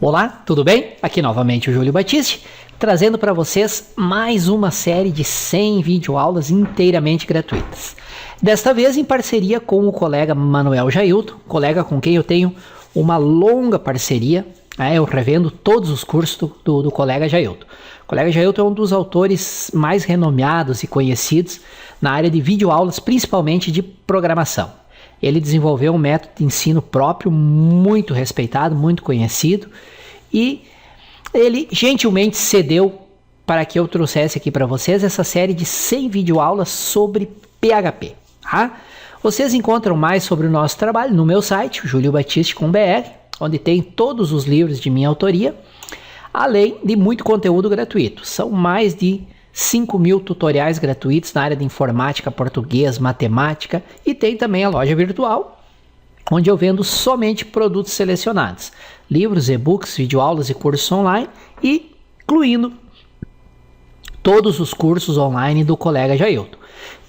Olá, tudo bem? Aqui novamente o Júlio Batiste, trazendo para vocês mais uma série de 100 videoaulas inteiramente gratuitas. Desta vez em parceria com o colega Manuel Jailton, colega com quem eu tenho uma longa parceria. Eu revendo todos os cursos do colega Jailton. O colega Jailton é um dos autores mais renomeados e conhecidos na área de videoaulas, principalmente de programação. Ele desenvolveu um método de ensino próprio muito respeitado, muito conhecido, e ele gentilmente cedeu para que eu trouxesse aqui para vocês essa série de 100 videoaulas sobre PHP. Tá? Vocês encontram mais sobre o nosso trabalho no meu site, juliobatiste.com.br, onde tem todos os livros de minha autoria, além de muito conteúdo gratuito. São mais de 5.000 tutoriais gratuitos na área de informática, português, matemática, e tem também a loja virtual, onde eu vendo somente produtos selecionados, livros, e-books, videoaulas e cursos online, e incluindo todos os cursos online do colega Jailton.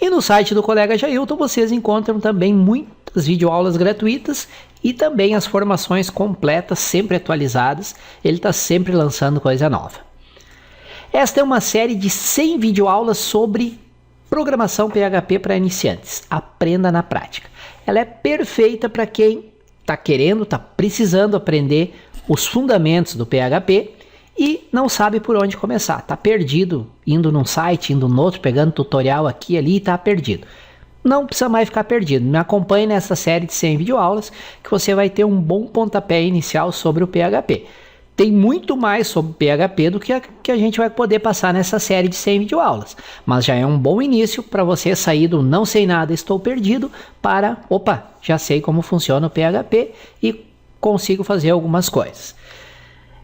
E no site do colega Jailton vocês encontram também muitas videoaulas gratuitas e também as formações completas, sempre atualizadas. Ele está sempre lançando coisa nova. Esta é uma série de 100 videoaulas sobre programação PHP para iniciantes. Aprenda na prática. Ela é perfeita para quem está precisando aprender os fundamentos do PHP e não sabe por onde começar. Está perdido, indo num site, indo no outro, pegando tutorial aqui e ali e está perdido. Não precisa mais ficar perdido. Me acompanhe nessa série de 100 videoaulas que você vai ter um bom pontapé inicial sobre o PHP. Tem muito mais sobre PHP do que a gente vai poder passar nessa série de 100 videoaulas. Mas já é um bom início para você sair do não sei nada, estou perdido, para, já sei como funciona o PHP e consigo fazer algumas coisas.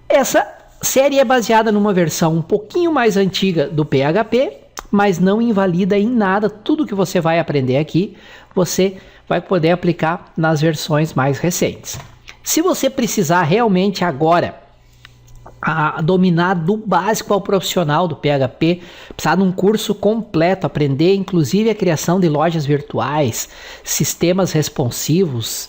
Essa série é baseada numa versão um pouquinho mais antiga do PHP, mas não invalida em nada tudo que você vai aprender aqui. Você vai poder aplicar nas versões mais recentes. Se você precisar realmente agora dominar do básico ao profissional do PHP, precisar de um curso completo, aprender inclusive a criação de lojas virtuais, sistemas responsivos,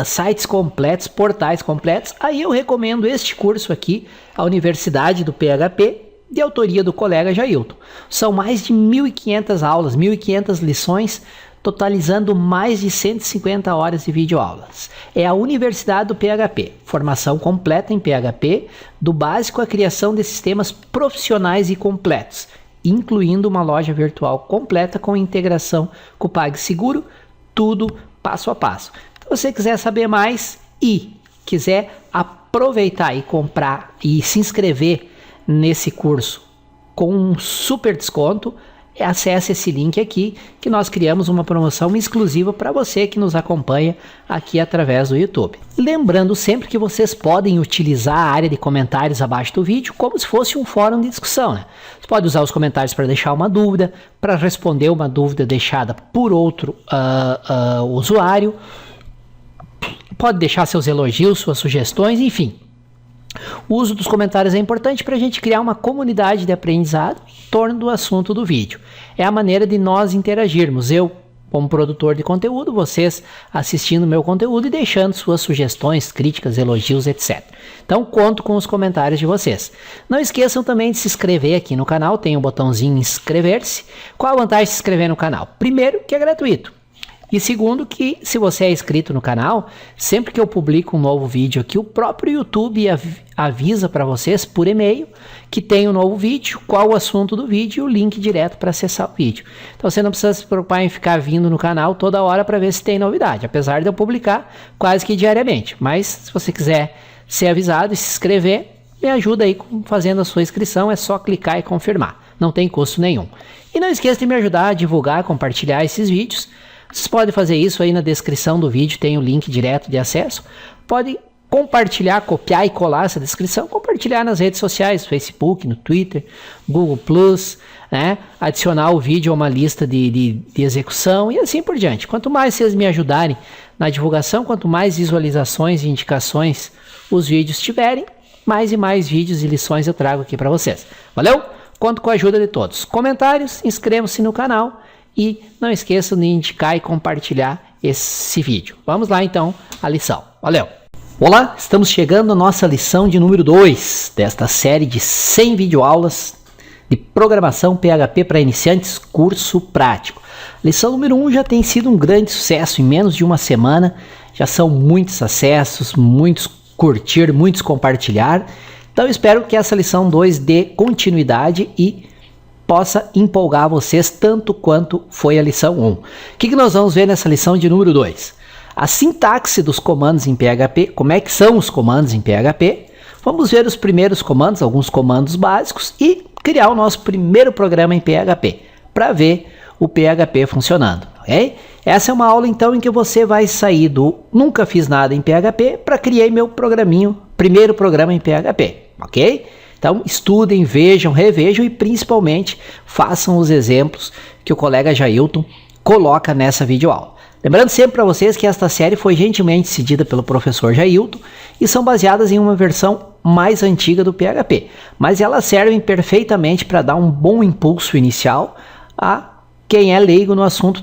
sites completos, portais completos, aí eu recomendo este curso aqui, a Universidade do PHP, de autoria do colega Jailton. São mais de 1.500 aulas, 1.500 lições, totalizando mais de 150 horas de videoaulas. É a Universidade do PHP, formação completa em PHP, do básico à criação de sistemas profissionais e completos, incluindo uma loja virtual completa com integração com o PagSeguro, tudo passo a passo. Se você quiser saber mais e quiser aproveitar e comprar e se inscrever nesse curso com um super desconto, acesse esse link aqui que nós criamos uma promoção exclusiva para você que nos acompanha aqui através do YouTube. Lembrando sempre que vocês podem utilizar a área de comentários abaixo do vídeo como se fosse um fórum de discussão, né? Você pode usar os comentários para deixar uma dúvida, para responder uma dúvida deixada por outro usuário, pode deixar seus elogios, suas sugestões, enfim. O uso dos comentários é importante para a gente criar uma comunidade de aprendizado em torno do assunto do vídeo. É a maneira de nós interagirmos, eu como produtor de conteúdo, vocês assistindo meu conteúdo e deixando suas sugestões, críticas, elogios, etc. Então conto com os comentários de vocês. Não esqueçam também de se inscrever aqui no canal, tem um botãozinho inscrever-se. Qual a vantagem de se inscrever no canal? Primeiro, que é gratuito. E segundo, que se você é inscrito no canal, sempre que eu publico um novo vídeo aqui, o próprio YouTube avisa para vocês por e-mail que tem um novo vídeo, qual o assunto do vídeo e o link direto para acessar o vídeo. Então você não precisa se preocupar em ficar vindo no canal toda hora para ver se tem novidade, apesar de eu publicar quase que diariamente. Mas se você quiser ser avisado e se inscrever, me ajuda aí fazendo a sua inscrição, é só clicar e confirmar, não tem custo nenhum. E não esqueça de me ajudar a divulgar, compartilhar esses vídeos. Vocês podem fazer isso aí na descrição do vídeo, tem o link direto de acesso. Pode compartilhar, copiar e colar essa descrição, compartilhar nas redes sociais, Facebook, no Twitter, Google+, né? Adicionar o vídeo a uma lista de execução e assim por diante. Quanto mais vocês me ajudarem na divulgação, quanto mais visualizações e indicações os vídeos tiverem, mais e mais vídeos e lições eu trago aqui para vocês. Valeu? Conto com a ajuda de todos. Comentários, inscrevam-se no canal. E não esqueçam de indicar e compartilhar esse vídeo. Vamos lá então à lição. Valeu! Olá, estamos chegando à nossa lição de número 2 desta série de 100 videoaulas de programação PHP para iniciantes, curso prático. Lição número 1 já tem sido um grande sucesso, em menos de uma semana já são muitos acessos, muitos curtir, muitos compartilhar. Então eu espero que essa lição 2 dê continuidade e possa empolgar vocês tanto quanto foi a lição 1. O que nós vamos ver nessa lição de número 2? A sintaxe dos comandos em PHP, como é que são os comandos em PHP. Vamos ver os primeiros comandos, alguns comandos básicos e criar o nosso primeiro programa em PHP para ver o PHP funcionando, ok? Essa é uma aula então em que você vai sair do nunca fiz nada em PHP para criar meu programinho, primeiro programa em PHP, ok? Então estudem, vejam, revejam e principalmente façam os exemplos que o colega Jailton coloca nessa videoaula. Lembrando sempre para vocês que esta série foi gentilmente cedida pelo professor Jailton e são baseadas em uma versão mais antiga do PHP, mas elas servem perfeitamente para dar um bom impulso inicial a quem é leigo no assunto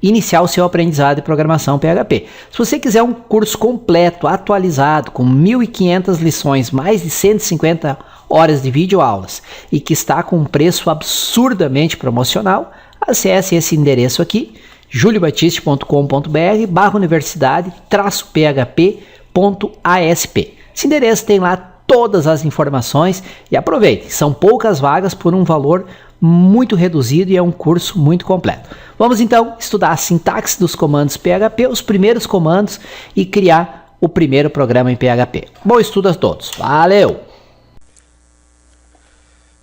iniciar o seu aprendizado de programação PHP. Se você quiser um curso completo, atualizado, com 1.500 lições, mais de 150 horas de videoaulas e que está com um preço absurdamente promocional, acesse esse endereço aqui, juliobatiste.com.br/universidade-php.asp. Esse endereço tem lá todas as informações e aproveite, são poucas vagas por um valor muito reduzido e é um curso muito completo. Vamos então estudar a sintaxe dos comandos PHP, os primeiros comandos e criar o primeiro programa em PHP. Bom estudo a todos, valeu!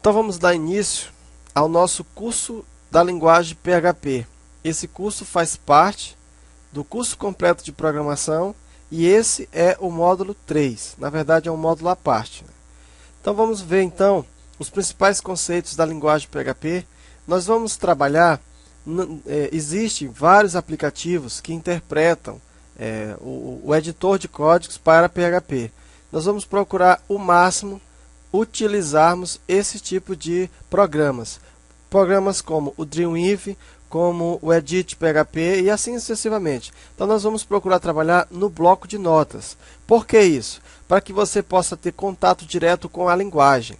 Então vamos dar início ao nosso curso da linguagem PHP. Esse curso faz parte do curso completo de programação e esse é o módulo 3. Na verdade é um módulo à parte. Então vamos ver então os principais conceitos da linguagem PHP. Nós vamos trabalhar, existem vários aplicativos que interpretam o editor de códigos para PHP. Nós vamos procurar o máximo utilizarmos esse tipo de programas. Programas como o Dreamweaver, como o Edit PHP e assim sucessivamente. Então nós vamos procurar trabalhar no bloco de notas. Por que isso? Para que você possa ter contato direto com a linguagem.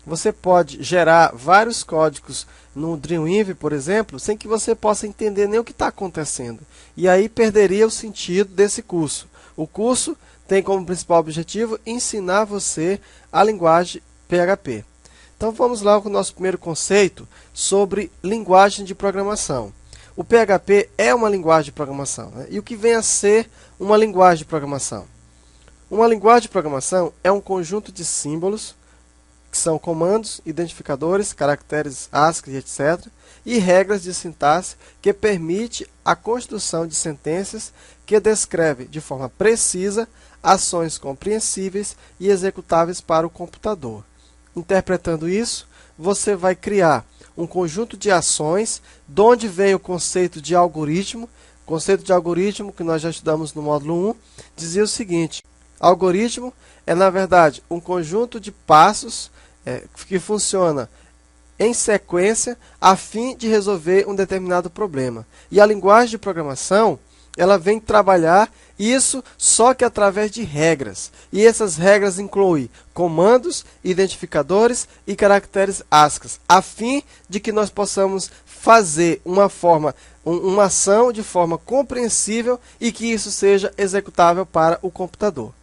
Você pode gerar vários códigos no Dreamweaver, por exemplo, sem que você possa entender nem o que está acontecendo. E aí perderia o sentido desse curso. O curso tem como principal objetivo ensinar você a linguagem PHP. Então vamos lá com o nosso primeiro conceito sobre linguagem de programação. O PHP é uma linguagem de programação, né? E o que vem a ser uma linguagem de programação? Uma linguagem de programação é um conjunto de símbolos, que são comandos, identificadores, caracteres ASCII, etc., e regras de sintaxe que permite a construção de sentenças que descreve de forma precisa ações compreensíveis e executáveis para o computador. Interpretando isso, você vai criar um conjunto de ações, de onde vem o conceito de algoritmo. O conceito de algoritmo, que nós já estudamos no módulo 1, dizia o seguinte: algoritmo é, na verdade, um conjunto de passos que funciona em sequência a fim de resolver um determinado problema. E a linguagem de programação, ela vem trabalhar isso só que através de regras. E essas regras incluem comandos, identificadores e caracteres ASCII, a fim de que nós possamos fazer uma ação de forma compreensível e que isso seja executável para o computador.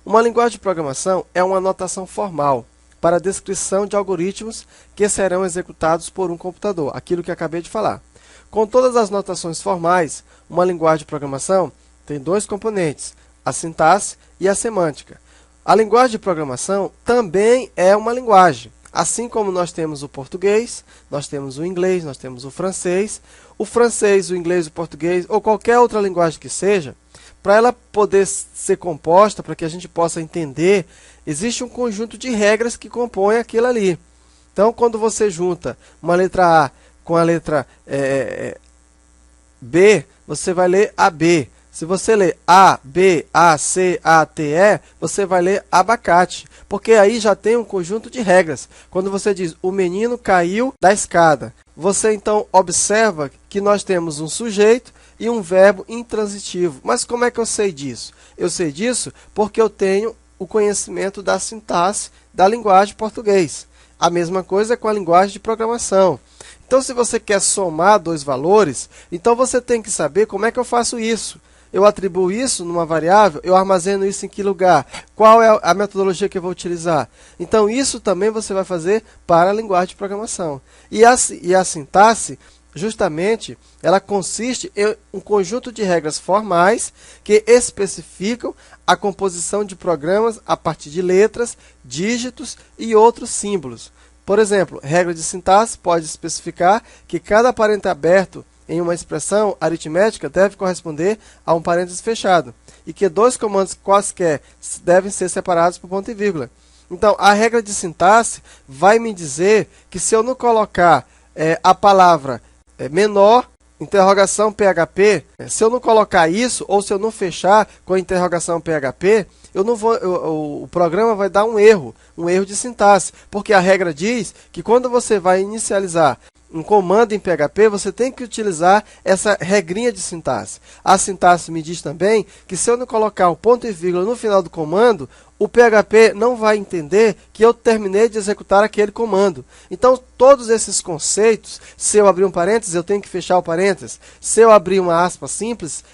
Uma linguagem de programação é uma notação formal para a descrição de algoritmos que serão executados por um computador, aquilo que acabei de falar. Com todas as notações formais, uma linguagem de programação tem dois componentes, a sintaxe e a semântica. A linguagem de programação também é uma linguagem. Assim como nós temos o português, nós temos o inglês, nós temos o francês, o inglês, o português ou qualquer outra linguagem que seja, para ela poder ser composta, para que a gente possa entender, existe um conjunto de regras que compõem aquilo ali. Então, quando você junta uma letra A com a letra B, você vai ler AB. Se você ler A, B, A, C, A, T, E, você vai ler abacate, porque aí já tem um conjunto de regras. Quando você diz, o menino caiu da escada, você então observa que nós temos um sujeito e um verbo intransitivo. Mas como é que eu sei disso? Eu sei disso porque eu tenho o conhecimento da sintaxe da linguagem português. A mesma coisa com a linguagem de programação. Então, se você quer somar dois valores, então você tem que saber como é que eu faço isso. Eu atribuo isso numa variável, eu armazeno isso em que lugar? Qual é a metodologia que eu vou utilizar? Então, isso também você vai fazer para a linguagem de programação. E a sintaxe, justamente, ela consiste em um conjunto de regras formais que especificam a composição de programas a partir de letras, dígitos e outros símbolos. Por exemplo, regra de sintaxe pode especificar que cada parênteses aberto em uma expressão aritmética deve corresponder a um parênteses fechado, e que dois comandos quaisquer devem ser separados por ponto e vírgula. Então, a regra de sintaxe vai me dizer que se eu não colocar a palavra menor, interrogação PHP, se eu não colocar isso, ou se eu não fechar com a interrogação PHP, eu não vou, o programa vai dar um erro de sintaxe, porque a regra diz que quando você vai inicializar um comando em PHP, você tem que utilizar essa regrinha de sintaxe. A sintaxe me diz também que se eu não colocar um ponto e vírgula no final do comando, o PHP não vai entender que eu terminei de executar aquele comando. Então, todos esses conceitos, se eu abrir um parênteses, eu tenho que fechar o parênteses. Se eu abrir uma aspa simples,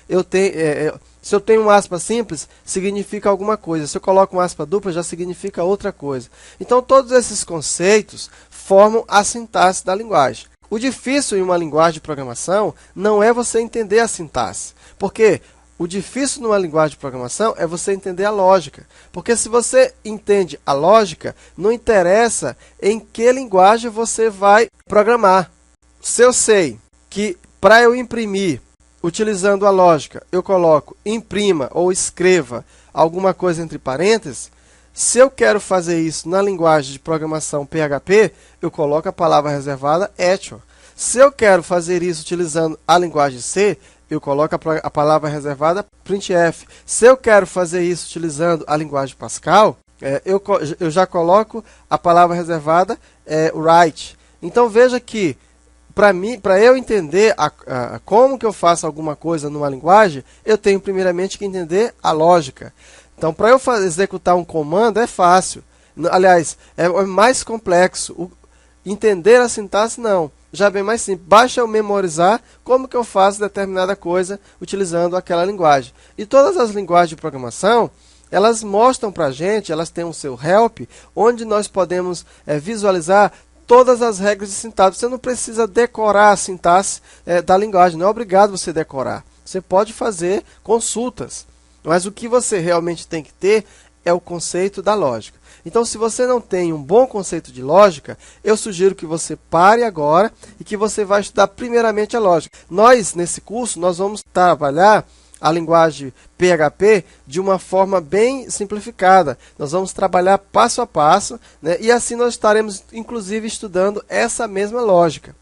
se eu tenho uma aspa simples, significa alguma coisa. Se eu coloco uma aspa dupla, já significa outra coisa. Então, todos esses conceitos formam a sintaxe da linguagem. O difícil em uma linguagem de programação não é você entender a sintaxe, porque o difícil numa linguagem de programação é você entender a lógica. Porque se você entende a lógica, não interessa em que linguagem você vai programar. Se eu sei que para eu imprimir, utilizando a lógica, eu coloco imprima ou escreva alguma coisa entre parênteses, se eu quero fazer isso na linguagem de programação PHP, eu coloco a palavra reservada actual. Se eu quero fazer isso utilizando a linguagem C, eu coloco a palavra reservada printf. Se eu quero fazer isso utilizando a linguagem Pascal, eu já coloco a palavra reservada write. Então veja que para eu entender como que eu faço alguma coisa numa linguagem, eu tenho primeiramente que entender a lógica. Então, para eu executar um comando é fácil. Aliás, é mais complexo. Entender a sintaxe, não. Já é bem mais simples. Basta eu memorizar como que eu faço determinada coisa utilizando aquela linguagem. E todas as linguagens de programação, elas mostram para a gente, elas têm o seu help, onde nós podemos visualizar todas as regras de sintaxe. Você não precisa decorar a sintaxe da linguagem. Não é obrigado você decorar. Você pode fazer consultas. Mas o que você realmente tem que ter é o conceito da lógica. Então, se você não tem um bom conceito de lógica, eu sugiro que você pare agora e que você vai estudar primeiramente a lógica. Nós, nesse curso, nós vamos trabalhar a linguagem PHP de uma forma bem simplificada. Nós vamos trabalhar passo a passo, né? E assim nós estaremos, inclusive, estudando essa mesma lógica,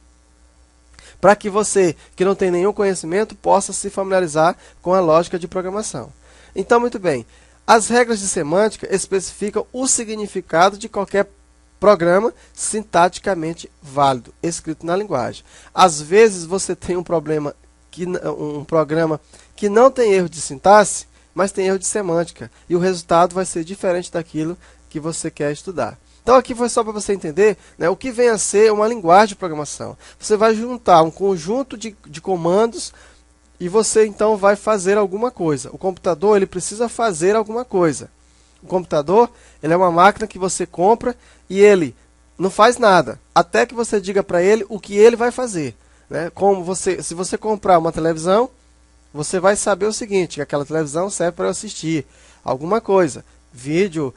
para que você, que não tem nenhum conhecimento, possa se familiarizar com a lógica de programação. Então, muito bem, as regras de semântica especificam o significado de qualquer programa sintaticamente válido, escrito na linguagem. Às vezes você tem um programa que não tem erro de sintaxe, mas tem erro de semântica, e o resultado vai ser diferente daquilo que você quer estudar. Então aqui foi só para você entender, né, o que vem a ser uma linguagem de programação. Você vai juntar um conjunto de comandos e você então vai fazer alguma coisa. O computador ele precisa fazer alguma coisa. O computador ele é uma máquina que você compra e ele não faz nada, até que você diga para ele o que ele vai fazer. Né? Se você comprar uma televisão, você vai saber o seguinte, que aquela televisão serve para eu assistir alguma coisa, vídeo,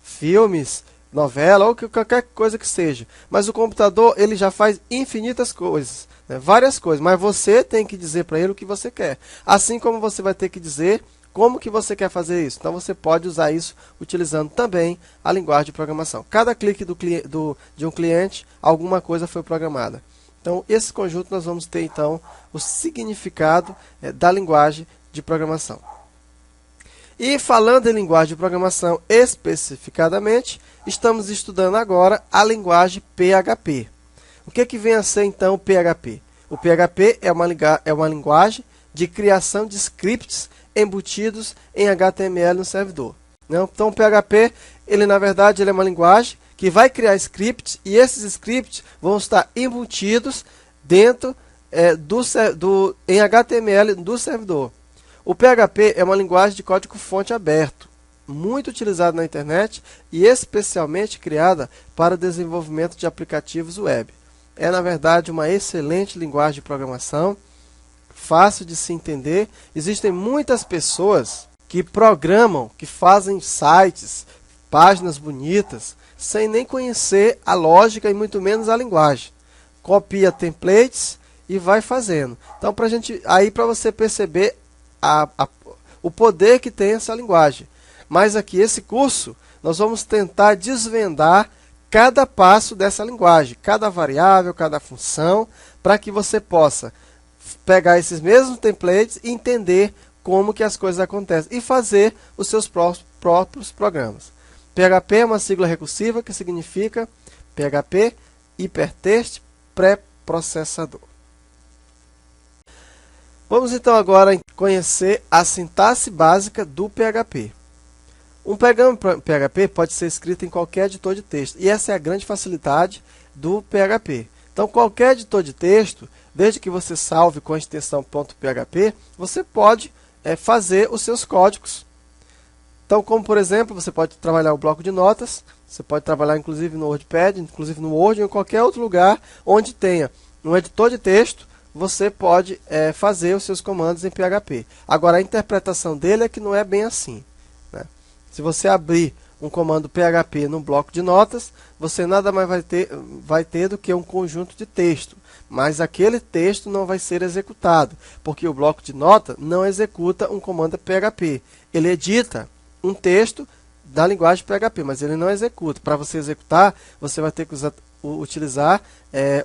filmes, novela ou qualquer coisa que seja. Mas o computador ele já faz infinitas coisas, né? Várias coisas, mas você tem que dizer para ele o que você quer. Assim como você vai ter que dizer como que você quer fazer isso. Então você pode usar isso utilizando também a linguagem de programação. Cada clique de um cliente, alguma coisa foi programada. Então esse conjunto nós vamos ter então o significado da linguagem de programação. E falando em linguagem de programação especificadamente, estamos estudando agora a linguagem PHP. O que vem a ser então o PHP? O PHP é uma linguagem de criação de scripts embutidos em HTML no servidor. Então, o PHP, na verdade, ele é uma linguagem que vai criar scripts, e esses scripts vão estar embutidos dentro em HTML do servidor. O PHP é uma linguagem de código-fonte aberto, muito utilizada na internet e especialmente criada para o desenvolvimento de aplicativos web. É, na verdade, uma excelente linguagem de programação, fácil de se entender. Existem muitas pessoas que programam, que fazem sites, páginas bonitas, sem nem conhecer a lógica e muito menos a linguagem. Copia templates e vai fazendo. Então, para você perceber o poder que tem essa linguagem. Mas aqui, esse curso, nós vamos tentar desvendar cada passo dessa linguagem, cada variável, cada função, para que você possa pegar esses mesmos templates e entender como que as coisas acontecem e fazer os seus próprios programas. PHP é uma sigla recursiva que significa PHP Hypertext Pré-processador. Vamos então agora conhecer a sintaxe básica do PHP. Um programa PHP pode ser escrito em qualquer editor de texto, e essa é a grande facilidade do PHP. Então, qualquer editor de texto, desde que você salve com a extensão .php, você pode fazer os seus códigos. Então, como por exemplo, você pode trabalhar o bloco de notas, você pode trabalhar inclusive no WordPad, inclusive no Word ou em qualquer outro lugar onde tenha um editor de texto, você pode fazer os seus comandos em PHP. Agora, a interpretação dele é que não é bem assim, né? Se você abrir um comando PHP no bloco de notas, você nada mais vai ter do que um conjunto de texto. Mas aquele texto não vai ser executado, porque o bloco de nota não executa um comando PHP. Ele edita um texto da linguagem PHP, mas ele não executa. Para você executar, você vai ter que utilizar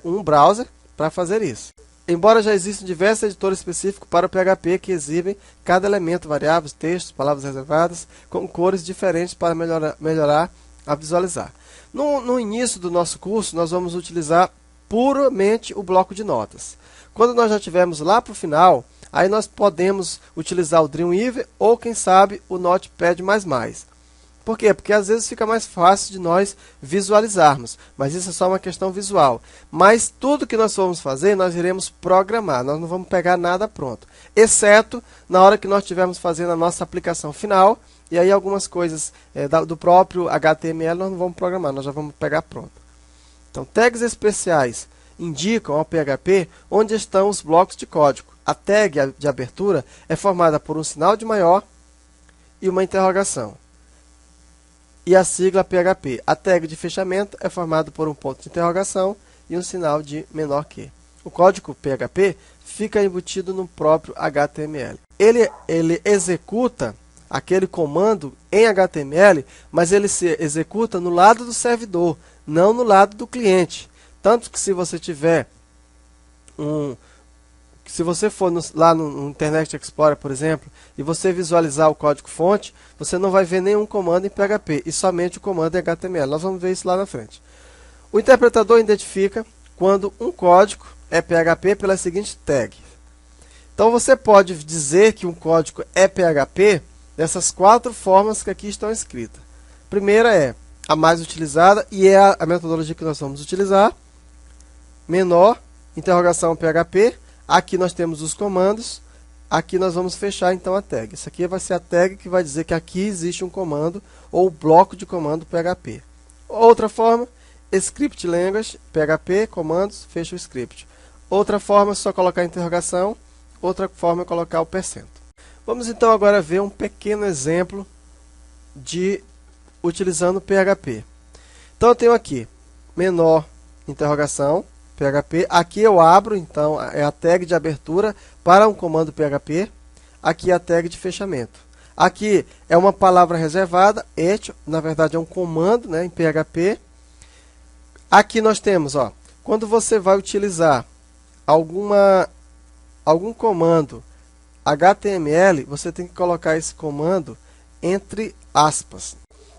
um browser para fazer isso. Embora já existam diversos editores específicos para o PHP que exibem cada elemento, variáveis, textos, palavras reservadas, com cores diferentes para melhorar a visualizar. No início do nosso curso, nós vamos utilizar puramente o bloco de notas. Quando nós já estivermos lá para o final, aí nós podemos utilizar o Dreamweaver ou, quem sabe, o Notepad++. Por quê? Porque às vezes fica mais fácil de nós visualizarmos, mas isso é só uma questão visual. Mas tudo que nós formos fazer, nós iremos programar, nós não vamos pegar nada pronto, exceto na hora que nós estivermos fazendo a nossa aplicação final, e aí algumas coisas do próprio HTML nós não vamos programar, nós já vamos pegar pronto. Então, tags especiais indicam ao PHP onde estão os blocos de código. A tag de abertura é formada por um sinal de maior e uma interrogação, e a sigla PHP. A tag de fechamento é formada por um ponto de interrogação e um sinal de menor que. O código PHP fica embutido no próprio HTML. Ele executa aquele comando em HTML, mas ele se executa no lado do servidor, não no lado do cliente. Tanto que se você tiver se você for lá no Internet Explorer, por exemplo, e você visualizar o código-fonte, você não vai ver nenhum comando em PHP, e somente o comando em HTML. Nós vamos ver isso lá na frente. O interpretador identifica quando um código é PHP pela seguinte tag. Então, você pode dizer que um código é PHP dessas 4 formas que aqui estão escritas. A primeira é a mais utilizada, e é a metodologia que nós vamos utilizar. Menor, interrogação PHP. Aqui nós temos os comandos, aqui nós vamos fechar então a tag. Essa aqui vai ser a tag que vai dizer que aqui existe um comando ou bloco de comando PHP. Outra forma, script language, PHP, comandos, fecha o script. Outra forma é só colocar a interrogação, outra forma é colocar o %. Vamos então agora ver um pequeno exemplo de utilizando PHP. Então eu tenho aqui menor interrogação, PHP. Aqui eu abro, então, é a tag de abertura para um comando PHP. Aqui é a tag de fechamento. Aqui é uma palavra reservada, na verdade é um comando, né, em PHP. Aqui nós temos, quando você vai utilizar algum comando HTML, você tem que colocar esse comando entre aspas.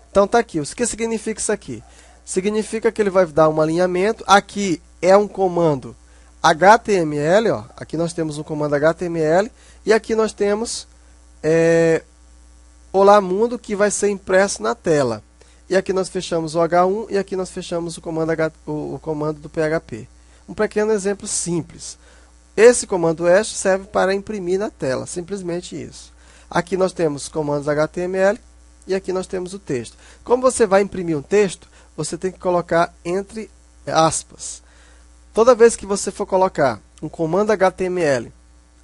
Então tá aqui. O que significa isso aqui? Significa que ele vai dar um alinhamento. Aqui é um comando HTML, ó, aqui nós temos um comando HTML e aqui nós temos Olá Mundo, que vai ser impresso na tela. E aqui nós fechamos o H1 e aqui nós fechamos o comando do PHP. Um pequeno exemplo simples. Esse comando EST serve para imprimir na tela, simplesmente isso. Aqui nós temos comandos HTML e aqui nós temos o texto. Como você vai imprimir um texto, você tem que colocar entre aspas. Toda vez que você for colocar um comando HTML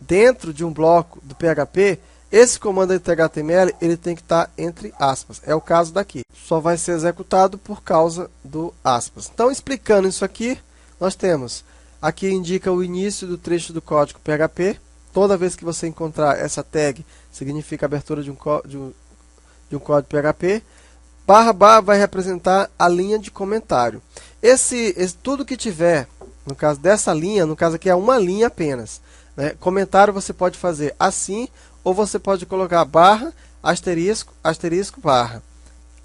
dentro de um bloco do PHP, esse comando HTML ele tem que estar entre aspas. É o caso daqui. Só vai ser executado por causa do aspas. Então, explicando isso aqui, nós temos aqui indica o início do trecho do código PHP. Toda vez que você encontrar essa tag, significa abertura de um código PHP. // vai representar a linha de comentário. Tudo que tiver, no caso dessa linha, no caso aqui é uma linha apenas, né? Comentário você pode fazer assim, ou você pode colocar barra, asterisco, asterisco, barra.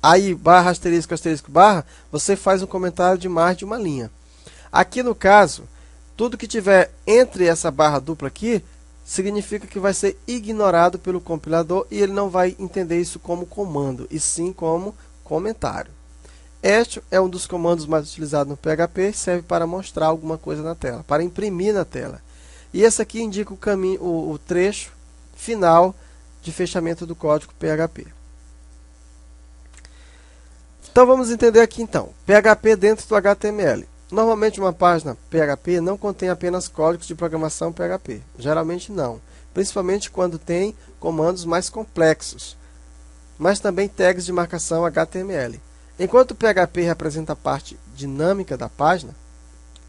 Aí, barra, asterisco, asterisco, barra, você faz um comentário de mais de uma linha. Aqui no caso, tudo que tiver entre essa barra dupla aqui, significa que vai ser ignorado pelo compilador e ele não vai entender isso como comando, e sim como comentário. Este é um dos comandos mais utilizados no PHP, serve para mostrar alguma coisa na tela, para imprimir na tela. E esse aqui indica o caminho, o trecho final de fechamento do código PHP. Então vamos entender aqui então, PHP dentro do HTML. Normalmente uma página PHP não contém apenas códigos de programação PHP. Geralmente não, principalmente quando tem comandos mais complexos, mas também tags de marcação HTML. Enquanto o PHP representa a parte dinâmica da página,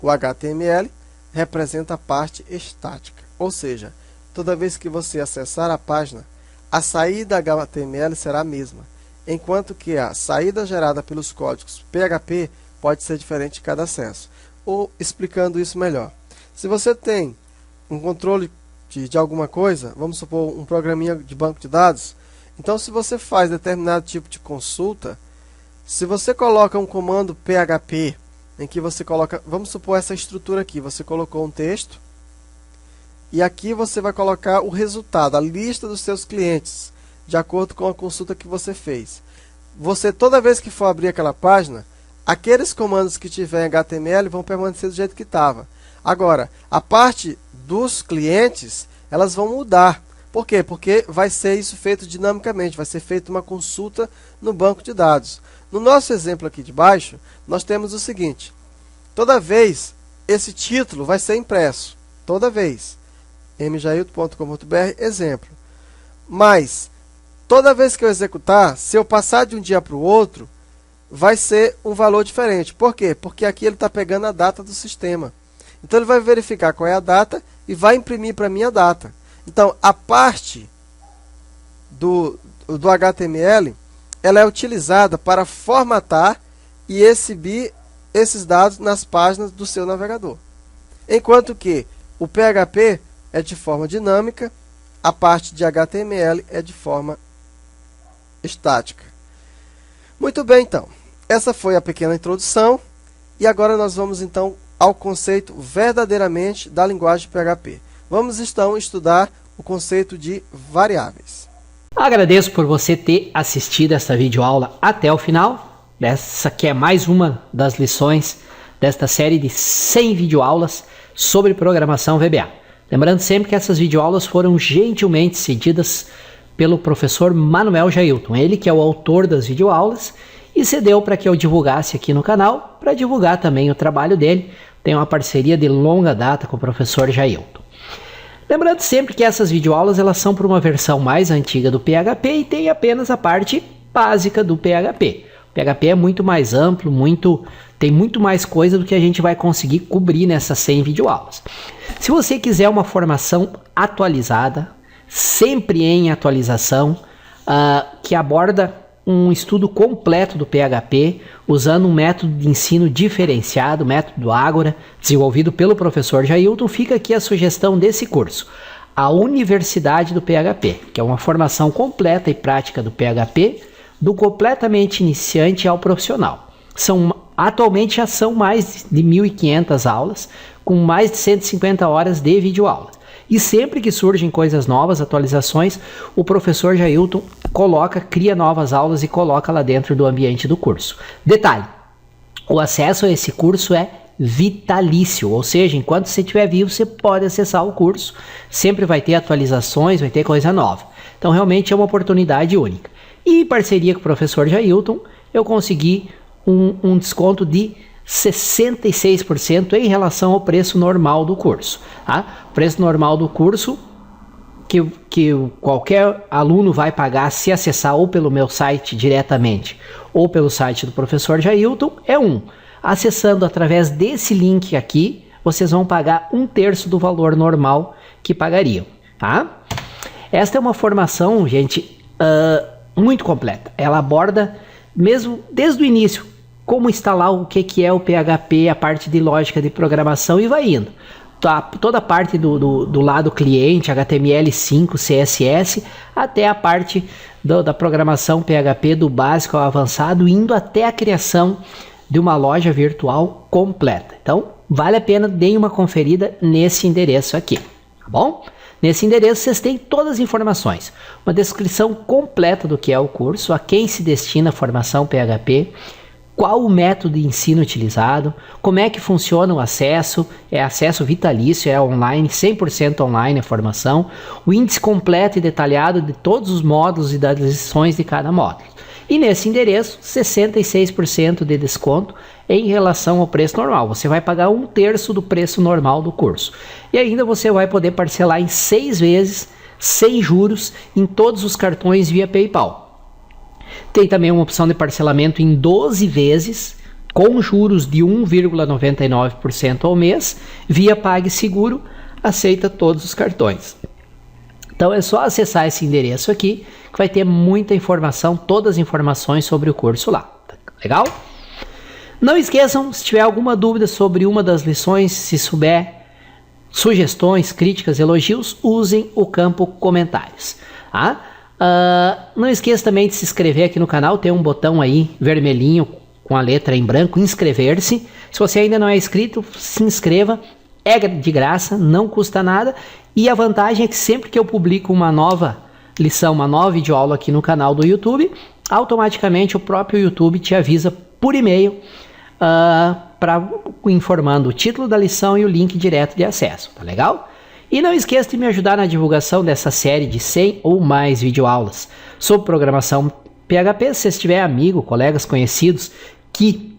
o HTML representa a parte estática. Ou seja, toda vez que você acessar a página, a saída HTML será a mesma, enquanto que a saída gerada pelos códigos PHP pode ser diferente de cada acesso. Ou, explicando isso melhor, se você tem um controle de alguma coisa, vamos supor um programinha de banco de dados, então se você faz determinado tipo de consulta, se você coloca um comando PHP, em que você coloca, vamos supor essa estrutura aqui, você colocou um texto, e aqui você vai colocar o resultado, a lista dos seus clientes, de acordo com a consulta que você fez. Você, toda vez que for abrir aquela página, aqueles comandos que tiver em HTML vão permanecer do jeito que estava. Agora, a parte dos clientes, elas vão mudar. Por quê? Porque vai ser isso feito dinamicamente, vai ser feita uma consulta no banco de dados. No nosso exemplo aqui de baixo, nós temos o seguinte, toda vez esse título vai ser impresso, toda vez, mjailton.com.br, exemplo. Mas, toda vez que eu executar, se eu passar de um dia para o outro, vai ser um valor diferente. Por quê? Porque aqui ele está pegando a data do sistema. Então ele vai verificar qual é a data e vai imprimir para mim a data. Então a parte do HTML, ela é utilizada para formatar e exibir esses dados nas páginas do seu navegador. Enquanto que o PHP é de forma dinâmica, a parte de HTML é de forma estática. Muito bem, então. Essa foi a pequena introdução e agora nós vamos então ao conceito verdadeiramente da linguagem PHP. Vamos então estudar o conceito de variáveis. Agradeço por você ter assistido esta videoaula até o final. Essa que é mais uma das lições desta série de 100 videoaulas sobre programação VBA. Lembrando sempre que essas videoaulas foram gentilmente cedidas pelo professor Manuel Jailton, ele que é o autor das videoaulas, e cedeu para que eu divulgasse aqui no canal, para divulgar também o trabalho dele. Tem uma parceria de longa data com o professor Jailton. Lembrando sempre que essas videoaulas elas são para uma versão mais antiga do PHP e tem apenas a parte básica do PHP. O PHP é muito mais amplo, tem muito mais coisa do que a gente vai conseguir cobrir nessas 100 videoaulas. Se você quiser uma formação atualizada, sempre em atualização, que aborda um estudo completo do PHP, usando um método de ensino diferenciado, o método Ágora, desenvolvido pelo professor Jailton, fica aqui a sugestão desse curso, a Universidade do PHP, que é uma formação completa e prática do PHP, do completamente iniciante ao profissional. Atualmente já são mais de 1.500 aulas, com mais de 150 horas de videoaula. E sempre que surgem coisas novas, atualizações, o professor Jailton cria novas aulas e coloca lá dentro do ambiente do curso. Detalhe, o acesso a esse curso é vitalício, ou seja, enquanto você estiver vivo, você pode acessar o curso, sempre vai ter atualizações, vai ter coisa nova. Então, realmente é uma oportunidade única. E em parceria com o professor Jailton, eu consegui um desconto de 66% em relação ao preço normal do curso. Tá? O preço normal do curso que qualquer aluno vai pagar se acessar ou pelo meu site diretamente ou pelo site do professor Jailton é acessando através desse link aqui, vocês vão pagar 1/3 do valor normal que pagariam. Tá? Esta é uma formação, gente, muito completa. Ela aborda mesmo desde o início como instalar o que é o PHP, a parte de lógica de programação e vai indo. Toda a parte do lado cliente, HTML5, CSS, até a parte da programação PHP do básico ao avançado, indo até a criação de uma loja virtual completa. Então, vale a pena, deem uma conferida nesse endereço aqui, tá bom? Nesse endereço vocês têm todas as informações, uma descrição completa do que é o curso, a quem se destina a formação PHP, qual o método de ensino utilizado, como é que funciona o acesso, é acesso vitalício, é online, 100% online a formação, o índice completo e detalhado de todos os módulos e das lições de cada módulo. E nesse endereço, 66% de desconto em relação ao preço normal. Você vai pagar 1/3 do preço normal do curso. E ainda você vai poder parcelar em 6 vezes, sem juros, em todos os cartões via PayPal. Tem também uma opção de parcelamento em 12 vezes, com juros de 1,99% ao mês, via PagSeguro, aceita todos os cartões. Então é só acessar esse endereço aqui, que vai ter muita informação, todas as informações sobre o curso lá. Legal? Não esqueçam, se tiver alguma dúvida sobre uma das lições, se souber sugestões, críticas, elogios, usem o campo comentários. Tá? Não esqueça também de se inscrever aqui no canal, tem um botão aí vermelhinho com a letra em branco, inscrever-se. Se você ainda não é inscrito, se inscreva, é de graça, não custa nada. E a vantagem é que sempre que eu publico uma nova lição, uma nova videoaula aqui no canal do YouTube, automaticamente o próprio YouTube te avisa por e-mail informando o título da lição e o link direto de acesso, tá legal? E não esqueça de me ajudar na divulgação dessa série de 100 ou mais videoaulas sobre programação PHP. Se você tiver amigo, colegas, conhecidos que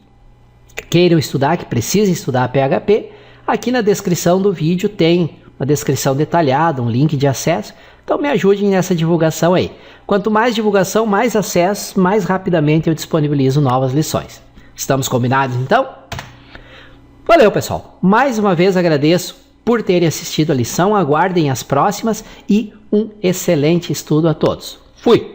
queiram estudar, que precisem estudar PHP, aqui na descrição do vídeo tem uma descrição detalhada, um link de acesso. Então me ajudem nessa divulgação aí. Quanto mais divulgação, mais acesso, mais rapidamente eu disponibilizo novas lições. Estamos combinados então? Valeu, pessoal. Mais uma vez agradeço por terem assistido a lição. Aguardem as próximas e um excelente estudo a todos. Fui!